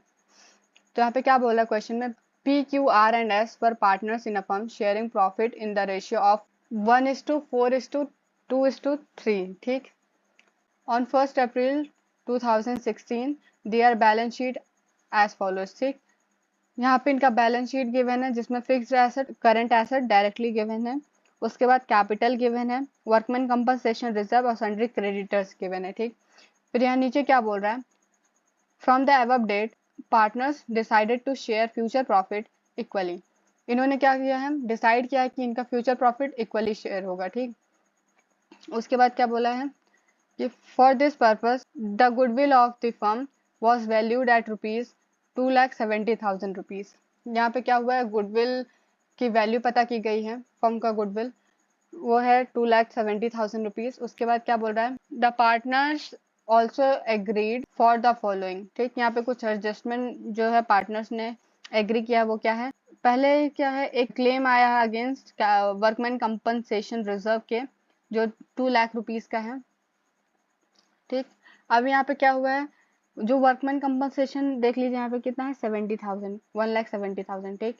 तो यहाँ पे क्या बोला क्वेश्चन में, P Q R and S were partners in a firm sharing profit in the ratio of 1:4:2:3, ठीक। On 1 April 2016 their balance sheet as follows, ठीक। यहाँ पे इनका बैलेंस शीट गिवन है जिसमें fixed asset, current asset directly given है, उसके बाद कैपिटल गिवन है, वर्कमैन कंपनसेशन रिजर्व और सन्ड्री क्रेडिटर्स गिवन है, ठीक। फिर यहाँ नीचे क्या बोल रहा है, from the above date partners decided to share future profit equally. इन्होंने क्या किया है, डिसाइड किया है कि इनका फ्यूचर प्रॉफिट इक्वली शेयर होगा, ठीक। उसके बाद क्या बोला है कि for this purpose the goodwill of the firm was valued at ₹2,70,000। यहाँ पे क्या हुआ है, गुडविल की वैल्यू पता की गई है फर्म का गुडविल, वो है 2,70,000 रुपीज। उसके बाद क्या बोल रहा है, the partners also agreed for the following. ठीक, यहाँ पे कुछ एडजस्टमेंट जो है पार्टनर्स ने एग्री किया, वो क्या है, पहले क्या है, एक क्लेम आया है अगेंस्ट वर्कमैन कंपनसेशन रिजर्व के, जो 2 लाख रुपीज का है। ठीक, अब यहाँ पे क्या हुआ है, जो वर्कमैन कंपनसेशन देख लीजिए यहाँ पे कितना है, 70,000, 1,70,000। ठीक,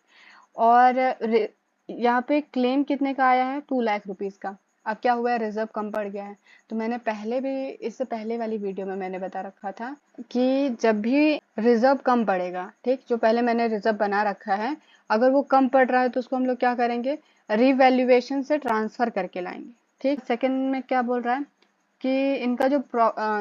और यहाँ पे क्लेम कितने का आया है, 2 लाख रुपीज का। अब क्या हुआ है, रिजर्व कम पड़ गया है। तो मैंने पहले भी, इससे पहले वाली वीडियो में मैंने बता रखा था कि जब भी रिजर्व कम पड़ेगा, ठीक, जो पहले मैंने रिजर्व बना रखा है, अगर वो कम पड़ रहा है तो उसको हम लोग क्या करेंगे, रिवैल्यूएशन से ट्रांसफर करके लाएंगे। ठीक, सेकंड में क्या बोल रहा है कि इनका जो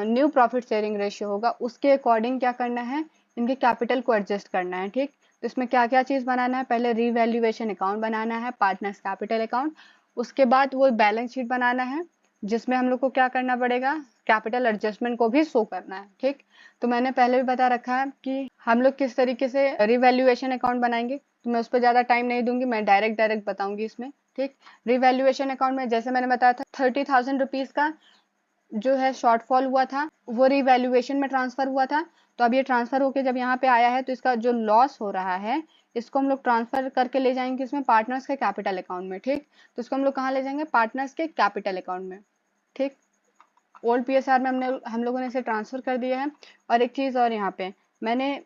न्यू प्रॉफिट शेयरिंग रेशियो होगा उसके अकॉर्डिंग क्या करना है, इनके कैपिटल को एडजस्ट करना है। ठीक, तो इसमें क्या क्या चीज बनाना है, पहले रिवैल्यूएशन अकाउंट बनाना है, पार्टनर्स कैपिटल अकाउंट, उसके बाद वो बैलेंस शीट बनाना है जिसमें हम लोग को क्या करना पड़ेगा, कैपिटल एडजस्टमेंट को भी शो करना है। ठीक, तो मैंने पहले भी बता रखा है कि हम लोग किस तरीके से रिवैल्यूएशन अकाउंट बनाएंगे, तो मैं उस पर ज्यादा टाइम नहीं दूंगी, मैं डायरेक्ट बताऊंगी इसमें। ठीक, रिवैल्यूएशन अकाउंट में जैसे मैंने बताया था 30,000 रुपीज का जो है शॉर्टफॉल हुआ था, वो रिवैल्यूएशन में ट्रांसफर हुआ था। तो अब ये ट्रांसफर होके जब यहाँ पे आया है तो इसका जो लॉस हो रहा है, इसको हम लोग ट्रांसफर करके ले जाएंगे इसमें पार्टनर्स के कैपिटल अकाउंट में। ठीक, तो इसको हम लोग कहाँ ले जाएंगे, पार्टनर्स के कैपिटल अकाउंट में। ठीक, ओल्ड पीएसआर में हम लोगों ने इसे ट्रांसफर कर दिया है। और एक चीज और, यहाँ पे मैंने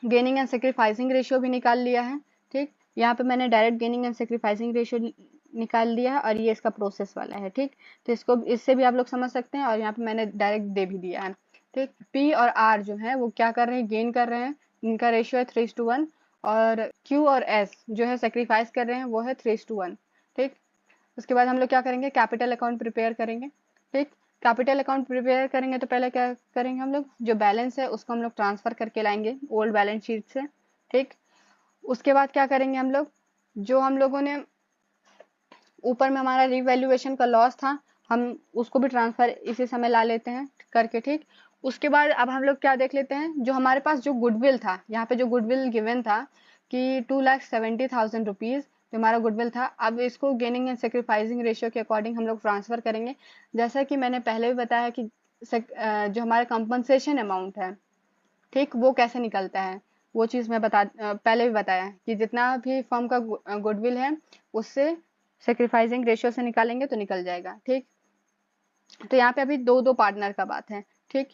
गेनिंग एंड सेक्रीफाइसिंग रेशियो भी निकाल लिया है। ठीक, यहाँ पे मैंने direct gaining and sacrificing ratio निकाल दिया है और ये इसका प्रोसेस वाला है। ठीक, तो इसको इससे भी आप लोग समझ सकते हैं, और यहाँ पे मैंने डायरेक्ट दे भी दिया है। ठीक, पी और आर जो है वो क्या कर रहे हैं, गेन कर रहे हैं, इनका रेशियो है 3:1, और क्यू और एस जो है सेक्रीफाइस कर रहे हैं, वो है 3:1। ठीक, उसके बाद हम लोग क्या करेंगे, कैपिटल अकाउंट प्रिपेयर करेंगे। ठीक, कैपिटल अकाउंट प्रिपेयर करेंगे तो पहले क्या करेंगे, हम लोग जो बैलेंस है उसको हम लोग ट्रांसफर करके लाएंगे ओल्ड बैलेंस शीट से। ठीक, उसके बाद क्या करेंगे, हम लोग जो हम लोगों ने ऊपर में हमारा रिवैल्यूएशन का लॉस था, हम उसको भी ट्रांसफर इसी समय ला लेते हैं करके। ठीक, उसके बाद अब हम लोग क्या देख लेते हैं, जो हमारे पास जो गुडविल था, यहाँ पे जो गुडविल गिवन था कि 2,70,000 रुपीज जो हमारा गुडविल था, अब इसको गेनिंग एंड सेक्रीफाइसिंग रेशियो के अकॉर्डिंग हम लोग ट्रांसफर करेंगे। जैसा कि मैंने पहले भी बताया कि जो हमारा कंपनसेशन अमाउंट है, ठीक, वो कैसे निकलता है, वो चीज मैं पहले भी बताया कि जितना भी फर्म का गुडविल है उससे सेक्रीफाइसिंग रेशियो से निकालेंगे तो निकल जाएगा। ठीक, तो यहाँ पे अभी दो दो पार्टनर का बात है। ठीक,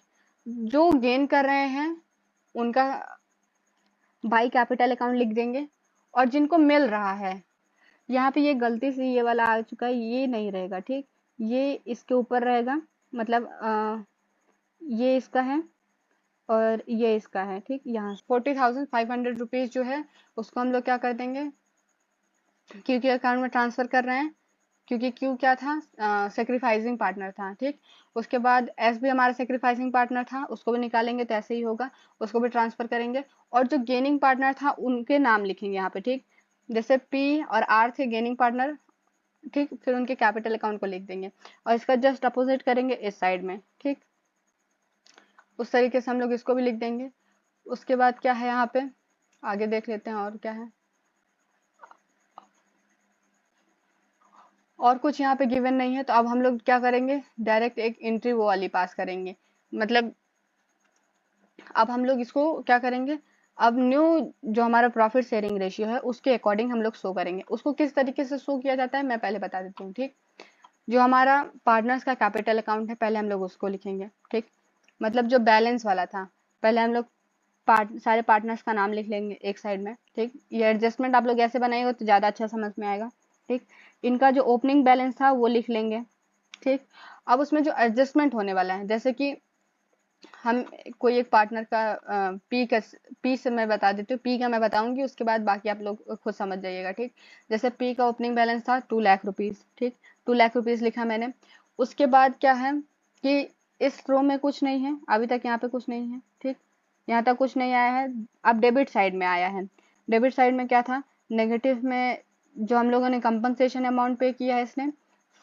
जो गेन कर रहे हैं उनका बाई कैपिटल अकाउंट लिख देंगे, और जिनको मिल रहा है, यहाँ पे ये गलती से ये वाला आ चुका है, ये नहीं रहेगा। ठीक, ये इसके ऊपर रहेगा, मतलब ये इसका है और ये इसका है। ठीक, यहाँ 40,500 रुपीज जो है उसको हम लोग क्या कर देंगे, क्यू के अकाउंट में ट्रांसफर कर रहे हैं, क्योंकि क्यू क्या था, सेक्रीफाइसिंग पार्टनर था। ठीक, उसके बाद एस भी हमारा सेक्रीफाइसिंग पार्टनर था, उसको भी निकालेंगे तो ऐसे ही होगा, उसको भी ट्रांसफर करेंगे, और जो गेनिंग पार्टनर था उनके नाम लिखेंगे यहाँ पे। ठीक, जैसे पी और आर थे गेनिंग पार्टनर, ठीक, फिर उनके कैपिटल अकाउंट को लिख देंगे और इसका जस्ट अपोजिट करेंगे इस साइड में। ठीक, उस तरीके से हम लोग इसको भी लिख देंगे। उसके बाद क्या है, यहाँ पे आगे देख लेते हैं और क्या है, और कुछ यहाँ पे गिवन नहीं है। तो अब हम लोग क्या करेंगे, डायरेक्ट एक एंट्री वो वाली पास करेंगे, मतलब अब हम लोग इसको क्या करेंगे, अब न्यू जो हमारा प्रॉफिट शेयरिंग रेशियो है उसके अकॉर्डिंग हम लोग शो करेंगे। उसको किस तरीके से शो किया जाता है मैं पहले बता देती हूँ। ठीक, जो हमारा पार्टनर्स का कैपिटल अकाउंट है पहले हम लोग उसको लिखेंगे। ठीक, मतलब जो बैलेंस वाला था, पहले हम लोग सारे पार्टनर्स का नाम लिख लेंगे एक साइड में। ठीक, ये एडजस्टमेंट आप लोग ऐसे बनाएंगे तो ज़्यादा अच्छा समझ में आएगा। ठीक, इनका जो ओपनिंग बैलेंस था वो लिख लेंगे। ठीक, अब उसमें जो एडजस्टमेंट होने वाला है, जैसे कि हम कोई एक पार्टनर का पी से मैं बता देती हूँ, पी का मैं बताऊंगी, उसके बाद बाकी आप लोग खुद समझ जाइएगा। ठीक, जैसे पी का ओपनिंग बैलेंस था 2 लाख रुपीज। ठीक, 2 लाख रुपीज लिखा मैंने। उसके बाद क्या है कि इस रो में कुछ नहीं है, अभी तक यहाँ पे कुछ नहीं है। ठीक, यहाँ तक कुछ नहीं आया है। अब डेबिट साइड में आया है। डेबिट साइड में क्या था, नेगेटिव में जो हम लोगों ने कंपनसेशन अमाउंट पे किया है इसने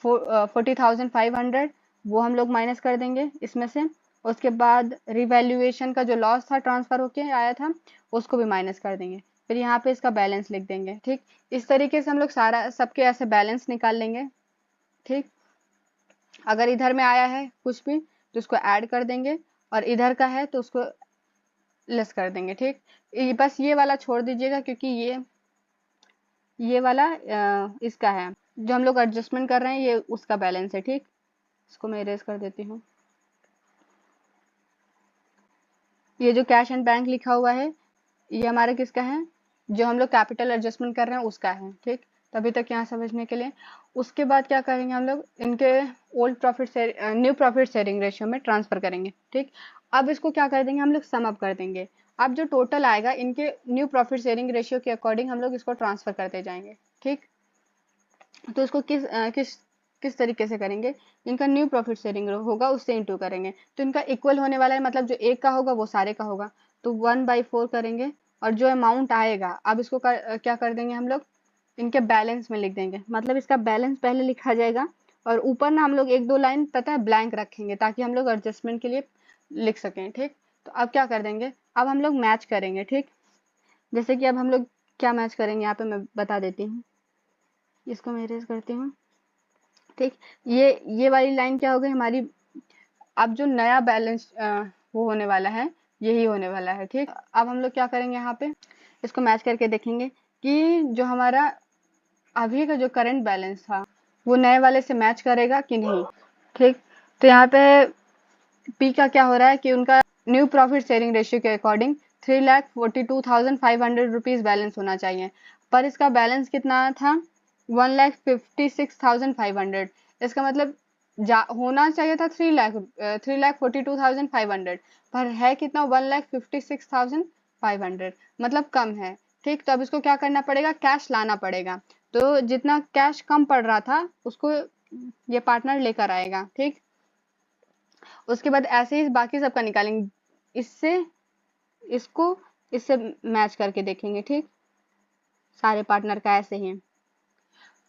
40,500, वो हम लोग माइनस कर देंगे इसमें से। उसके बाद रिवैल्यूएशन का जो लॉस था ट्रांसफर होके आया था उसको भी माइनस कर देंगे। फिर यहाँ पे इसका बैलेंस लिख देंगे। ठीक, इस तरीके से हम लोग सारा सबके ऐसे बैलेंस निकाल लेंगे। ठीक, अगर इधर में आया है कुछ भी तो उसको ऐड कर देंगे, और इधर का है तो उसको लेस कर देंगे। ठीक, बस ये वाला छोड़ दीजिएगा क्योंकि ये वाला इसका है, जो हम लोग एडजस्टमेंट कर रहे हैं ये उसका बैलेंस है। ठीक, इसको मैं इरेज कर देती हूँ। ये जो कैश एंड बैंक लिखा हुआ है ये हमारा किसका है, जो हम लोग कैपिटल एडजस्टमेंट कर रहे हैं उसका है। ठीक, तभी तक यहाँ समझने के लिए। उसके बाद क्या करेंगे हम लोग, इनके old profit new profit sharing ratio में ट्रांसफर करेंगे। ठीक, अब इसको क्या कर देंगे हम लोग, सम अप कर देंगे। अब जो टोटल आएगा इनके न्यू प्रॉफिट शेयरिंग रेशियो के अकॉर्डिंग हम लोग इसको ट्रांसफर करते जाएंगे। ठीक, तो इसको किस तरीके से करेंगे, इनका न्यू प्रॉफिट शेयरिंग होगा उससे इंटू करेंगे, तो इनका इक्वल होने वाला है, मतलब जो एक का होगा वो सारे का होगा, तो 1/4 करेंगे। और जो अमाउंट आएगा अब इसको क्या कर देंगे हम लोग, इनके बैलेंस में लिख देंगे, मतलब इसका बैलेंस पहले लिखा जाएगा और ऊपर ना हम लोग 1-2 लाइन पता है ब्लैंक रखेंगे ताकि हम लोग एडजस्टमेंट के लिए लिख सकें। ठीक, तो अब क्या कर देंगे, अब हम लोग मैच करेंगे। ठीक, जैसे कि अब हम लोग क्या मैच करेंगे यहाँ पे मैं बता देती हूँ, इसको मैं इरेज करती हूँ। ठीक, ये वाली लाइन क्या हो गई हमारी, अब जो नया बैलेंस वो होने वाला है यही होने वाला है। ठीक, अब हम लोग क्या करेंगे यहाँ पे, इसको मैच करके देखेंगे कि जो हमारा अभी का जो करंट बैलेंस था वो नए वाले से मैच करेगा कि नहीं। ठीक, तो यहाँ पे पी का क्या हो रहा है कि उनका न्यू प्रॉफिट शेयरिंग रेशियो के अकॉर्डिंग 3,42,500 रुपीज बैलेंस होना चाहिए, पर इसका बैलेंस कितना था 1,56,500। इसका मतलब होना चाहिए था 3,42,500, पर है कितना 1,56,500, मतलब कम है। ठीक, तो अब इसको क्या करना पड़ेगा, कैश लाना पड़ेगा, तो जितना कैश कम पड़ रहा था उसको ये पार्टनर लेकर आएगा। ठीक, उसके बाद ऐसे ही बाकी सबका निकालेंगे, इससे इसको इससे मैच करके देखेंगे। ठीक, सारे पार्टनर का ऐसे ही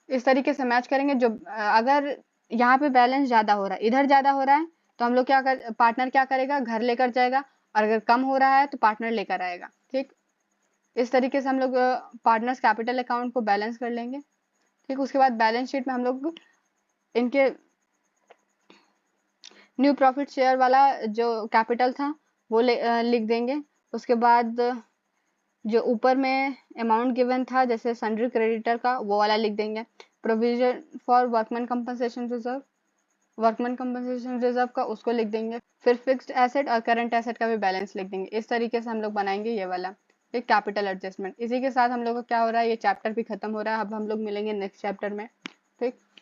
इस तरीके से मैच करेंगे। जो अगर यहाँ पे बैलेंस ज्यादा हो रहा है, इधर ज्यादा हो रहा है, तो हम लोग पार्टनर क्या करेगा, घर लेकर जाएगा, और अगर कम हो रहा है तो पार्टनर लेकर आएगा। ठीक, इस तरीके से हम लोग पार्टनर्स कैपिटल अकाउंट को बैलेंस कर लेंगे। ठीक, उसके बाद बैलेंस शीट में हम लोग इनके न्यू प्रॉफिट शेयर वाला जो कैपिटल था वो लिख देंगे। उसके बाद जो ऊपर में अमाउंट गिवन था जैसे सन्ड्री क्रेडिटर का वो वाला लिख देंगे। Provision for workman compensation reserve का उसको लिख देंगे। फिर फिक्स्ड एसेट और करंट एसेट का भी बैलेंस लिख देंगे। इस तरीके से हम लोग बनाएंगे ये वाला एक कैपिटल एडजस्टमेंट। इसी के साथ हम लोग को क्या हो रहा है, ये चैप्टर भी खत्म हो रहा है। अब हम लोग मिलेंगे नेक्स्ट चैप्टर में।